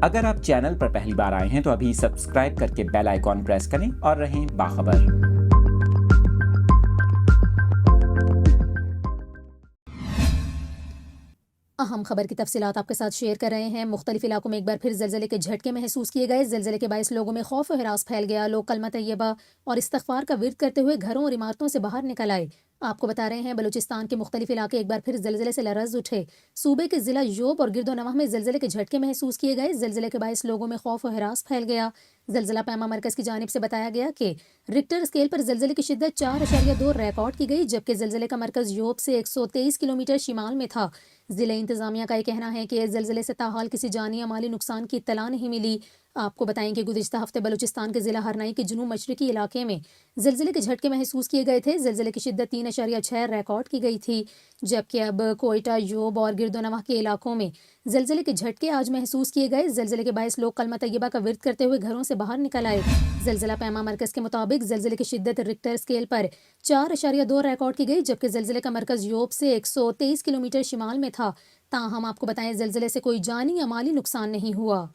اگر آپ چینل پر پہلی بار آئے ہیں تو ابھی سبسکرائب کر کے بیل آئیکن پریس کریں اور رہیں باخبر۔ اہم خبر کی تفصیلات آپ کے ساتھ شیئر کر رہے ہیں۔ مختلف علاقوں میں ایک بار پھر زلزلے کے جھٹکے محسوس کیے گئے۔ زلزلے کے باعث لوگوں میں خوف و ہراس پھیل گیا۔ لوگ کلمہ طیبہ اور استغفار کا ورد کرتے ہوئے گھروں اور عمارتوں سے باہر نکل آئے۔ آپ کو بتا رہے ہیں بلوچستان کے مختلف علاقے ایک بار پھر زلزلے سے لرز اٹھے۔ صوبے کے ضلع یوب اور گرد و نواح میں زلزلے کے جھٹکے محسوس کیے گئے۔ زلزلے کے باعث لوگوں میں خوف و ہراس پھیل گیا۔ زلزلہ پیما مرکز کی جانب سے بتایا گیا کہ رکٹر اسکیل پر زلزلے کی شدت 4.2 ریکارڈ کی گئی، جبکہ زلزلے کا مرکز یوب سے 123 کلومیٹر شمال میں تھا۔ ضلع انتظامیہ کا یہ کہنا ہے کہ زلزلے سے تاحال کسی جانی یا مالی نقصان کی اطلاع نہیں ملی۔ آپ کو بتائیں کہ گزشتہ ہفتے بلوچستان کے ضلع ہرنائی کے جنوب مشرقی علاقے میں زلزلے کے جھٹکے محسوس کیے گئے تھے۔ زلزلے کی شدت 3.6 ریکارڈ کی گئی تھی، جبکہ اب کوئٹہ، یوب اور گرد و نواح کے علاقوں میں زلزلے کے جھٹکے آج محسوس کیے گئے۔ زلزلے کے باعث لوگ کلمہ طیبہ کا ورد کرتے ہوئے گھروں سے باہر نکل آئے۔ زلزلہ پیما مرکز کے مطابق زلزلے کی شدت رکٹر اسکیل پر 4.2 ریکارڈ کی گئی، جبکہ زلزلے کا مرکز یوب سے 123 کلومیٹر شمال میں تھا۔ تاہم آپ کو بتائیں زلزلے سے کوئی جانی یا مالی نقصان نہیں ہوا۔